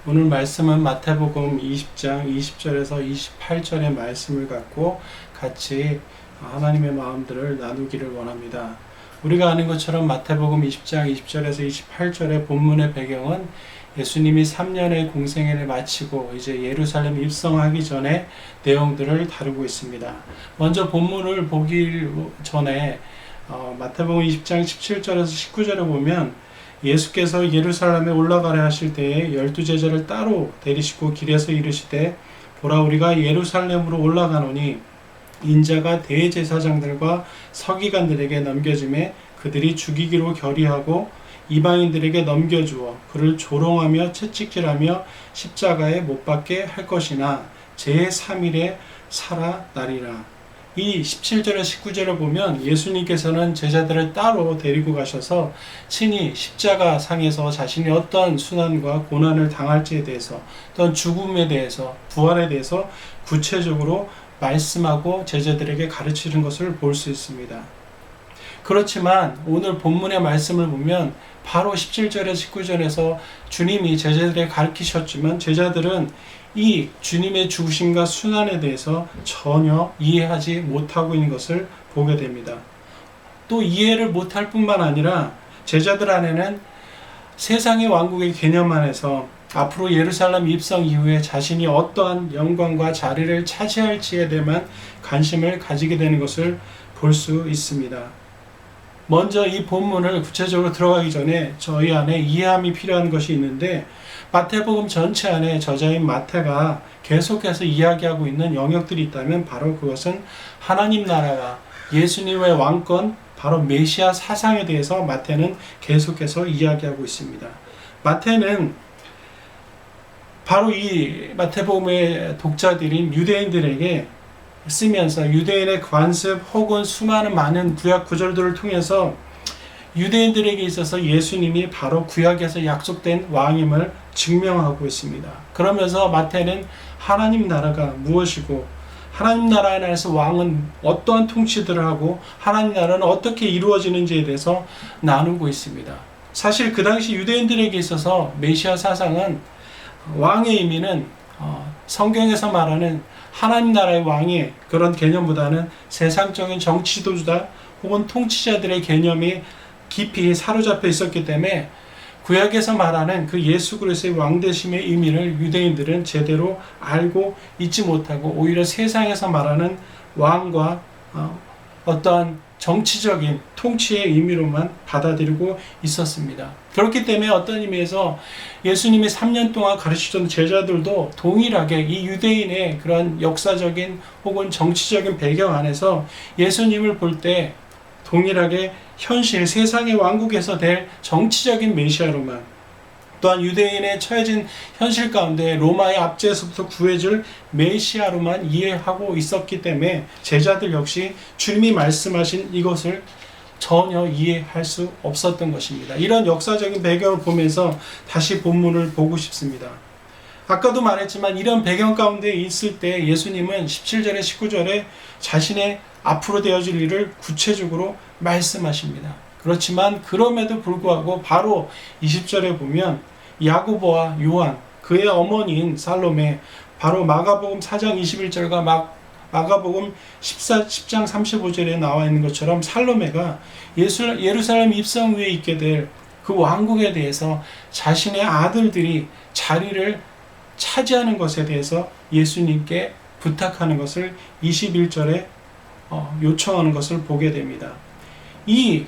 오늘 말씀은 마태복음 20장 20절에서 28절의 말씀을 갖고 같이 하나님의 마음들을 나누기를 원합니다. 우리가 아는 것처럼 마태복음 20장 20절에서 28절의 본문의 배경은 예수님이 3년의 공생애를 마치고 이제 예루살렘 입성하기 전에 내용들을 다루고 있습니다. 먼저 본문을 보기 전에 마태복음 20장 17절에서 19절을 보면 예수께서 예루살렘에 올라가려 하실 때에 12제자를 따로 데리시고 길에서 이르시되 보라 우리가 예루살렘으로 올라가노니 인자가 대제사장들과 서기관들에게 넘겨짐에 그들이 죽이기로 결의하고 이방인들에게 넘겨주어 그를 조롱하며 채찍질하며 십자가에 못 박게 할 것이나 제3일에 살아나리라. 이 17절에 19절을 보면 예수님께서는 제자들을 따로 데리고 가셔서 친히 십자가 상에서 자신이 어떤 순환과 고난을 당할지에 대해서 또는 죽음에 대해서 부활에 대해서 구체적으로 말씀하고 제자들에게 가르치는 것을 볼 수 있습니다. 그렇지만 오늘 본문의 말씀을 보면 바로 17절에 19절에서 주님이 제자들에게 가르치셨지만 제자들은 이 주님의 죽으심과 순환에 대해서 전혀 이해하지 못하고 있는 것을 보게 됩니다. 또 이해를 못할 뿐만 아니라 제자들 안에는 세상의 왕국의 개념 안에서 앞으로 예루살렘 입성 이후에 자신이 어떠한 영광과 자리를 차지할지에 대한 관심을 가지게 되는 것을 볼 수 있습니다. 먼저 이 본문을 구체적으로 들어가기 전에 저희 안에 이해함이 필요한 것이 있는데 마태복음 전체 안에 저자인 마태가 계속해서 이야기하고 있는 영역들이 있다면 바로 그것은 하나님 나라와 예수님의 왕권, 바로 메시아 사상에 대해서 마태는 계속해서 이야기하고 있습니다. 마태는 바로 이 마태복음의 독자들인 유대인들에게 쓰면서 유대인의 관습 혹은 수많은 많은 구약 구절들을 통해서 유대인들에게 있어서 예수님이 바로 구약에서 약속된 왕임을 증명하고 있습니다. 그러면서 마태는 하나님 나라가 무엇이고 하나님 나라 안에서 왕은 어떠한 통치들을 하고 하나님 나라는 어떻게 이루어지는지에 대해서 나누고 있습니다. 사실 그 당시 유대인들에게 있어서 메시아 사상은 왕의 의미는 성경에서 말하는 하나님 나라의 왕의 그런 개념보다는 세상적인 정치 지도자 혹은 통치자들의 개념이 깊이 사로잡혀 있었기 때문에 구약에서 말하는 그 예수 그리스도의 왕되심의 의미를 유대인들은 제대로 알고 있지 못하고 오히려 세상에서 말하는 왕과 어떠한 정치적인 통치의 의미로만 받아들이고 있었습니다. 그렇기 때문에 어떤 의미에서 예수님이 3년 동안 가르치던 제자들도 동일하게 이 유대인의 그런 역사적인 혹은 정치적인 배경 안에서 예수님을 볼 때 동일하게 현실 세상의 왕국에서 될 정치적인 메시아로만 또한 유대인의 처해진 현실 가운데 로마의 압제에서부터 구해줄 메시아로만 이해하고 있었기 때문에 제자들 역시 주님이 말씀하신 이것을 전혀 이해할 수 없었던 것입니다. 이런 역사적인 배경을 보면서 다시 본문을 보고 싶습니다. 아까도 말했지만 이런 배경 가운데 있을 때 예수님은 17절에 19절에 자신의 앞으로 되어질 일을 구체적으로 말씀하십니다. 그렇지만 그럼에도 불구하고 바로 20절에 보면 야고보와 요한, 그의 어머니인 살로메, 바로 마가복음 4장 21절과 마가복음 10장 35절에 나와 있는 것처럼 살로메가 예루살렘 입성 후에 있게 될 그 왕국에 대해서 자신의 아들들이 자리를 차지하는 것에 대해서 예수님께 부탁하는 것을 21절에 요청하는 것을 보게 됩니다. 이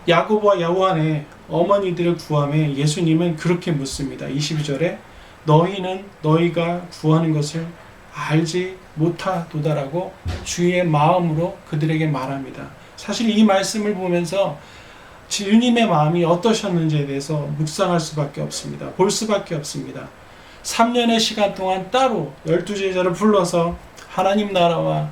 야고보와 요한의 어머니들의 구함에 예수님은 그렇게 묻습니다. 22절에 너희는 너희가 구하는 것을 알지 못하도다라고 주의 마음으로 그들에게 말합니다. 사실 이 말씀을 보면서 주님의 마음이 어떠셨는지에 대해서 묵상할 수밖에 없습니다. 볼 수밖에 없습니다. 3년의 시간 동안 따로 12제자를 불러서 하나님 나라와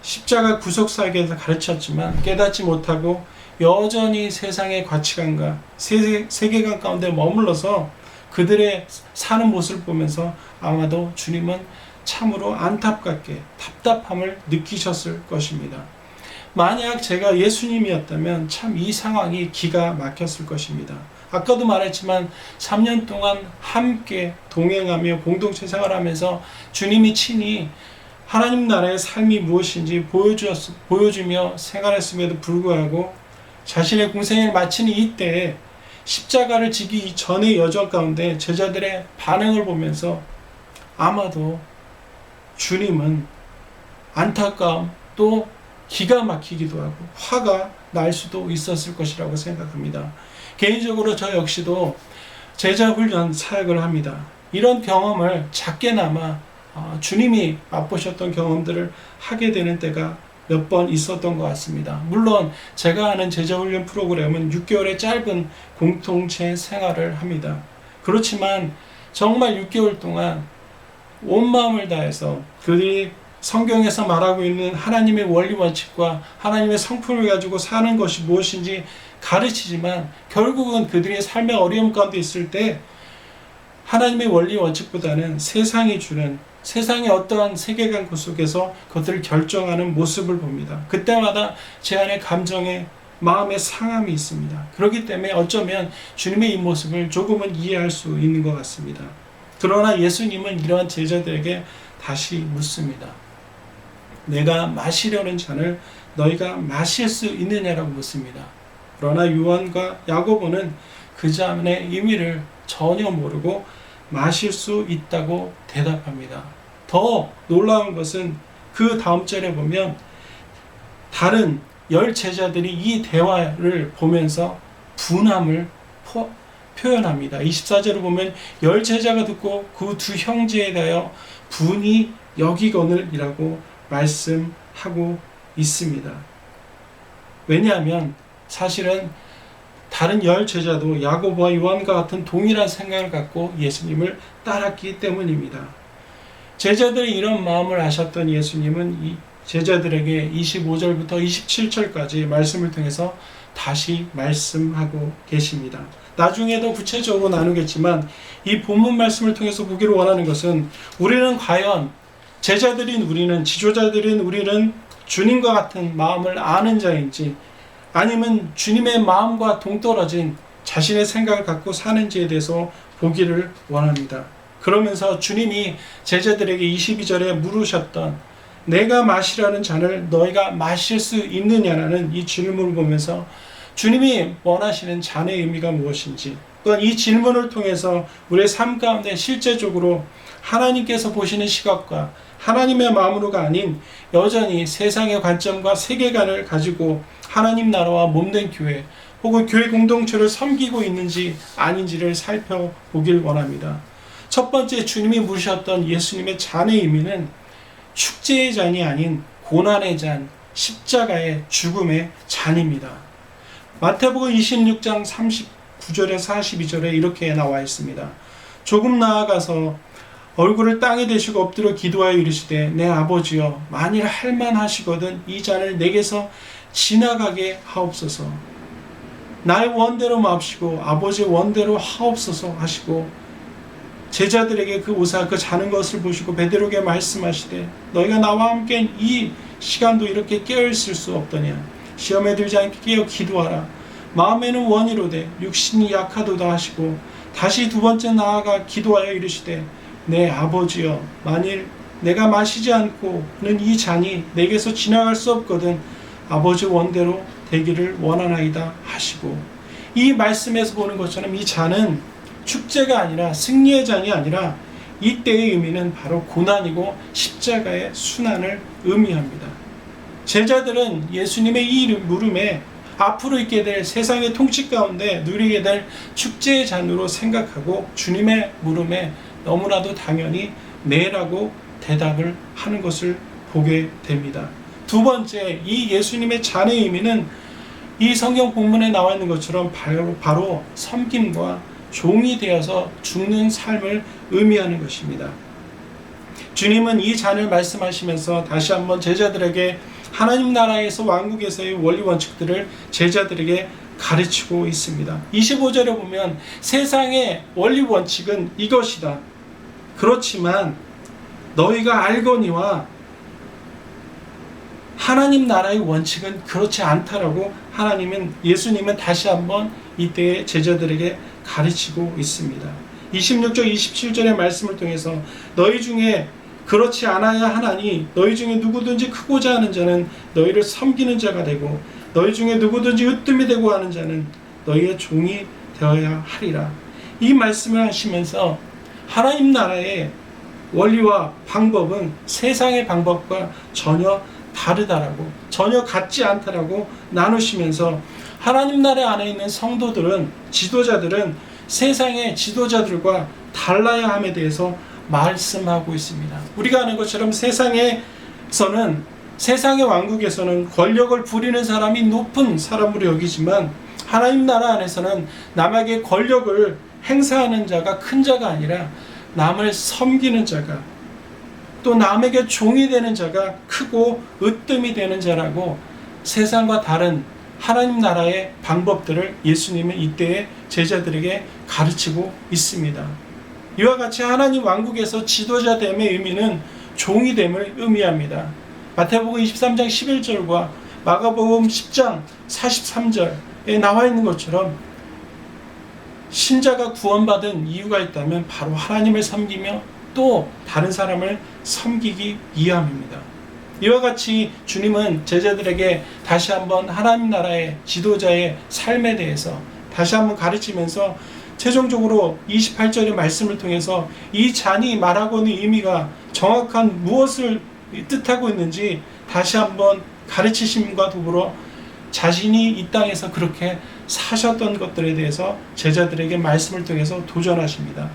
십자가 구속사에 대해서 가르쳤지만 깨닫지 못하고 여전히 세상의 가치관과 세계관 가운데 머물러서 그들의 사는 모습을 보면서 아마도 주님은 참으로 안타깝게 답답함을 느끼셨을 것입니다. 만약 제가 예수님이었다면 참 이 상황이 기가 막혔을 것입니다. 아까도 말했지만 3년 동안 함께 동행하며 공동체 생활하면서 주님이 친히 하나님 나라의 삶이 무엇인지 보여주며 생활했음에도 불구하고 자신의 공생을 마치는 이때에 십자가를 지기 전의 여정 가운데 제자들의 반응을 보면서 아마도 주님은 안타까움 또 기가 막히기도 하고 화가 날 수도 있었을 것이라고 생각합니다. 개인적으로 저 역시도 제자 훈련 사역을 합니다. 이런 경험을 작게나마 주님이 맛보셨던 경험들을 하게 되는 때가 몇 번 있었던 것 같습니다. 물론 제가 하는 제자훈련 프로그램은 6개월의 짧은 공동체 생활을 합니다. 그렇지만 정말 6개월 동안 온 마음을 다해서 그들이 성경에서 말하고 있는 하나님의 원리 원칙과 하나님의 성품을 가지고 사는 것이 무엇인지 가르치지만 결국은 그들의 삶의 어려움 가운데 있을 때 하나님의 원리 원칙보다는 세상이 주는 세상의 어떠한 세계관 속에서 그것들을 결정하는 모습을 봅니다. 그때마다 제 안에 감정에 마음의 상함이 있습니다. 그렇기 때문에 어쩌면 주님의 이 모습을 조금은 이해할 수 있는 것 같습니다. 그러나 예수님은 이러한 제자들에게 다시 묻습니다. 내가 마시려는 잔을 너희가 마실 수 있느냐라고 묻습니다. 그러나 요한과 야고보는 그 잔의 의미를 전혀 모르고 마실 수 있다고 대답합니다. 더 놀라운 것은 그 다음 절에 보면 다른 10 제자들이 이 대화를 보면서 분함을 표현합니다. 24절을 보면 10 제자가 듣고 그 두 형제에 대하여 분이 여기거늘이라고 말씀하고 있습니다. 왜냐하면 사실은 다른 10 제자도 야고보와 요한과 같은 동일한 생각을 갖고 예수님을 따랐기 때문입니다. 제자들의 이런 마음을 아셨던 예수님은 이 제자들에게 25절부터 27절까지 말씀을 통해서 다시 말씀하고 계십니다. 나중에도 구체적으로 나누겠지만 이 본문 말씀을 통해서 보기를 원하는 것은 우리는 과연 제자들인 우리는 지도자들인 우리는 주님과 같은 마음을 아는 자인지 아니면 주님의 마음과 동떨어진 자신의 생각을 갖고 사는지에 대해서 보기를 원합니다. 그러면서 주님이 제자들에게 22절에 물으셨던 내가 마시라는 잔을 너희가 마실 수 있느냐라는 이 질문을 보면서 주님이 원하시는 잔의 의미가 무엇인지 또한 이 질문을 통해서 우리의 삶 가운데 실제적으로 하나님께서 보시는 시각과 하나님의 마음으로가 아닌 여전히 세상의 관점과 세계관을 가지고 하나님 나라와 몸된 교회 혹은 교회 공동체를 섬기고 있는지 아닌지를 살펴보길 원합니다. 첫 번째 주님이 물으셨던 예수님의 잔의 의미는 축제의 잔이 아닌 고난의 잔, 십자가의 죽음의 잔입니다. 마태복음 26장 39절에 42절에 이렇게 나와 있습니다. 조금 나아가서 얼굴을 땅에 대시고 엎드려 기도하여 이르시되 내 아버지여 만일 할만하시거든 이 잔을 내게서 지나가게 하옵소서. 나의 원대로 마옵시고 아버지의 원대로 하옵소서 하시고 제자들에게 그 오사 그 자는 것을 보시고 베드로에게 말씀하시되 너희가 나와 함께 이 시간도 이렇게 깨어있을 수 없더냐. 시험에 들지 않게 깨어 기도하라. 마음에는 원이로되 육신이 약하도다 하시고 다시 두 번째 나아가 기도하여 이르시되 내 아버지여 만일 내가 마시지 않고는 이 잔이 내게서 지나갈 수 없거든 아버지 원대로 되기를 원하나이다 하시고 이 말씀에서 보는 것처럼 이 잔은 축제가 아니라 승리의 잔이 아니라 이때의 의미는 바로 고난이고 십자가의 순환을 의미합니다. 제자들은 예수님의 이 물음에 앞으로 있게 될 세상의 통치 가운데 누리게 될 축제의 잔으로 생각하고 주님의 물음에 너무나도 당연히 네라고 대답을 하는 것을 보게 됩니다. 두 번째, 이 예수님의 잔의 의미는 이 성경 본문에 나와 있는 것처럼 바로 섬김과 종이 되어서 죽는 삶을 의미하는 것입니다. 주님은 이 잔을 말씀하시면서 다시 한번 제자들에게 하나님 나라에서 왕국에서의 원리 원칙들을 제자들에게 가르치고 있습니다. 25절에 보면 세상의 원리 원칙은 이것이다. 그렇지만 너희가 알거니와 하나님 나라의 원칙은 그렇지 않다라고 예수님은 다시 한번 이때의 제자들에게 가르치고 있습니다. 26절 27절의 말씀을 통해서 너희 중에 그렇지 않아야 하나니 너희 중에 누구든지 크고자 하는 자는 너희를 섬기는 자가 되고 너희 중에 누구든지 으뜸이 되고 하는 자는 너희의 종이 되어야 하리라. 이 말씀을 하시면서 하나님 나라의 원리와 방법은 세상의 방법과 전혀 다르다라고, 전혀 같지 않다라고 나누시면서 하나님 나라 안에 있는 성도들은, 지도자들은 세상의 지도자들과 달라야 함에 대해서 말씀하고 있습니다. 우리가 아는 것처럼 세상의 왕국에서는 권력을 부리는 사람이 높은 사람으로 여기지만 하나님 나라 안에서는 남에게 권력을 행사하는 자가 큰 자가 아니라 남을 섬기는 자가, 또 남에게 종이 되는 자가 크고 으뜸이 되는 자라고 세상과 다른 하나님 나라의 방법들을 예수님은 이때의 제자들에게 가르치고 있습니다. 이와 같이 하나님 왕국에서 지도자됨의 의미는 종이됨을 의미합니다. 마태복음 23장 11절과 마가복음 10장 43절에 나와 있는 것처럼 신자가 구원받은 이유가 있다면 바로 하나님을 섬기며 또 다른 사람을 섬기기 위함입니다. 이와 같이 주님은 제자들에게 다시 한번 하나님 나라의 지도자의 삶에 대해서 다시 한번 가르치면서 최종적으로 28절의 말씀을 통해서 이 잔이 말하고 있는 의미가 정확한 무엇을 뜻하고 있는지 다시 한번 가르치심과 더불어 자신이 이 땅에서 그렇게 사셨던 것들에 대해서 제자들에게 말씀을 통해서 도전하십니다.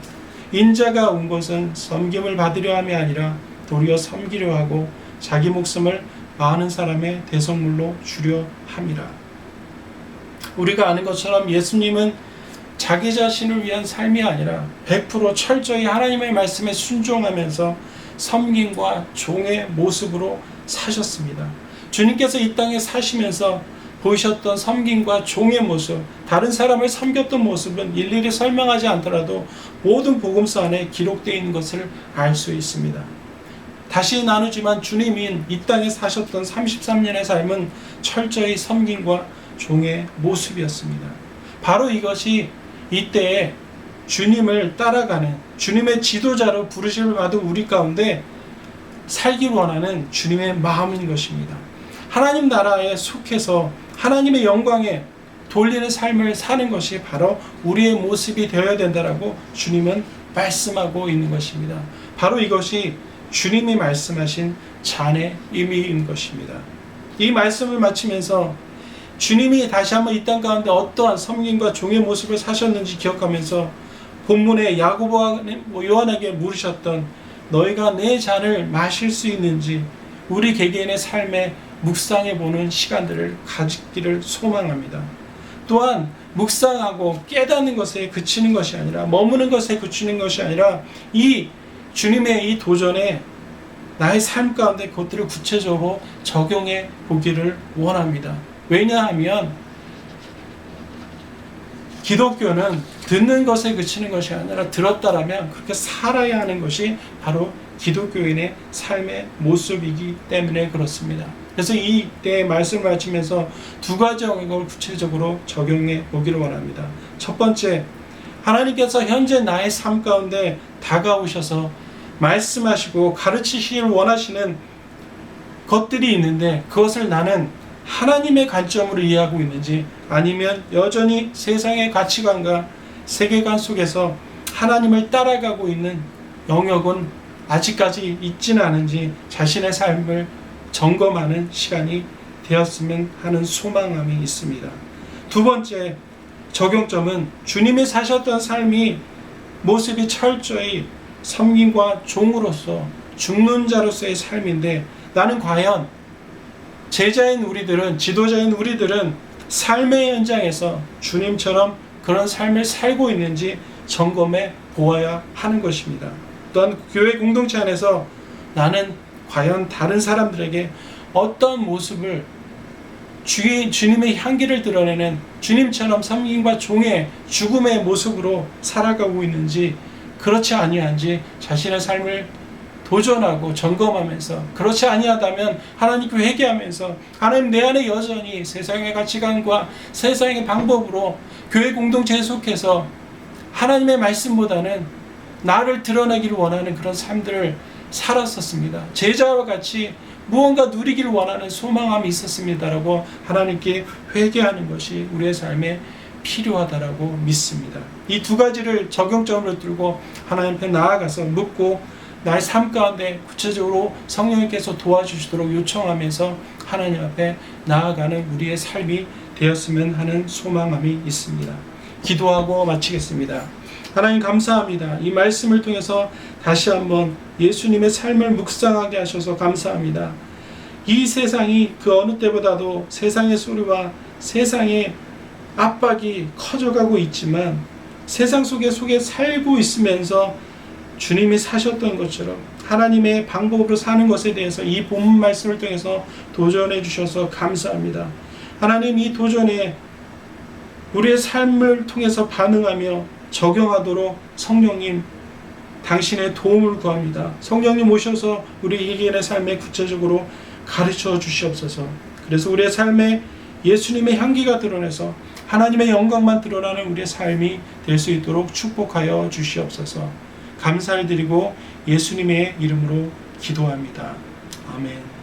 인자가 온 것은 섬김을 받으려 함이 아니라 도리어 섬기려 하고 자기 목숨을 많은 사람의 대속물로 주려 함이라. 우리가 아는 것처럼 예수님은 자기 자신을 위한 삶이 아니라 100% 철저히 하나님의 말씀에 순종하면서 섬김과 종의 모습으로 사셨습니다. 주님께서 이 땅에 사시면서 보이셨던 섬김과 종의 모습, 다른 사람을 섬겼던 모습은 일일이 설명하지 않더라도 모든 복음서 안에 기록되어 있는 것을 알 수 있습니다. 다시 나누지만 주님이 이 땅에 사셨던 33년의 삶은 철저히 섬김과 종의 모습이었습니다. 바로 이것이 이때에 주님을 따라가는, 주님의 지도자로 부르심을 받은 우리 가운데 살기 원하는 주님의 마음인 것입니다. 하나님 나라에 속해서 하나님의 영광에 돌리는 삶을 사는 것이 바로 우리의 모습이 되어야 된다라고 주님은 말씀하고 있는 것입니다. 바로 이것이 주님이 말씀하신 잔의 의미인 것입니다. 이 말씀을 마치면서 주님이 다시 한번 이 땅 가운데 어떠한 섬김과 종의 모습을 사셨는지 기억하면서 본문에 야고보와 요한에게 물으셨던 너희가 내 잔을 마실 수 있는지 우리 개개인의 삶에 묵상해보는 시간들을 가지기를 소망합니다. 또한 묵상하고 깨닫는 것에 그치는 것이 아니라, 머무는 것에 그치는 것이 아니라 이 주님의 이 도전에 나의 삶 가운데 그것들을 구체적으로 적용해 보기를 원합니다. 왜냐하면 기독교는 듣는 것에 그치는 것이 아니라 들었다라면 그렇게 살아야 하는 것이 바로 기독교인의 삶의 모습이기 때문에 그렇습니다. 그래서 이때 말씀을 마치면서 두 가지 영역을 구체적으로 적용해 보기를 원합니다. 첫 번째, 하나님께서 현재 나의 삶 가운데 다가오셔서 말씀하시고 가르치시길 원하시는 것들이 있는데 그것을 나는 하나님의 관점으로 이해하고 있는지 아니면 여전히 세상의 가치관과 세계관 속에서 하나님을 따라가고 있는 영역은 아직까지 있지는 않은지 자신의 삶을 점검하는 시간이 되었으면 하는 소망함이 있습니다. 두 번째 적용점은 주님이 사셨던 삶이 모습이 철저히 섬김과 종으로서 죽는 자로서의 삶인데 나는 과연 제자인 우리들은, 지도자인 우리들은 삶의 현장에서 주님처럼 그런 삶을 살고 있는지 점검해 보아야 하는 것입니다. 또한 교회 공동체 안에서 나는 과연 다른 사람들에게 어떤 모습을 주님의 향기를 드러내는 주님처럼 섬김과 종의 죽음의 모습으로 살아가고 있는지, 그렇지 아니한지 자신의 삶을 도전하고 점검하면서, 그렇지 아니하다면 하나님께 회개하면서, 하나님 내 안에 여전히 세상의 가치관과 세상의 방법으로 교회 공동체에 속해서 하나님의 말씀보다는 나를 드러내기를 원하는 그런 삶들을 살았었습니다. 제자와 같이 무언가 누리기를 원하는 소망함이 있었습니다라고 하나님께 회개하는 것이 우리의 삶에 필요하다라고 믿습니다. 이 두 가지를 적용점으로 들고 하나님 앞에 나아가서 묻고 나의 삶 가운데 구체적으로 성령님께서 도와주시도록 요청하면서 하나님 앞에 나아가는 우리의 삶이 되었으면 하는 소망함이 있습니다. 기도하고 마치겠습니다. 하나님 감사합니다. 이 말씀을 통해서 다시 한번 예수님의 삶을 묵상하게 하셔서 감사합니다. 이 세상이 그 어느 때보다도 세상의 소리와 세상의 압박이 커져가고 있지만 세상 속에 살고 있으면서 주님이 사셨던 것처럼 하나님의 방법으로 사는 것에 대해서 이 본문 말씀을 통해서 도전해 주셔서 감사합니다. 하나님, 이 도전에 우리의 삶을 통해서 반응하며 적용하도록 성령님 당신의 도움을 구합니다. 성령님 오셔서 우리 개개인의 삶에 구체적으로 가르쳐 주시옵소서. 그래서 우리의 삶에 예수님의 향기가 드러내서 하나님의 영광만 드러나는 우리의 삶이 될 수 있도록 축복하여 주시옵소서. 감사를 드리고 예수님의 이름으로 기도합니다. 아멘.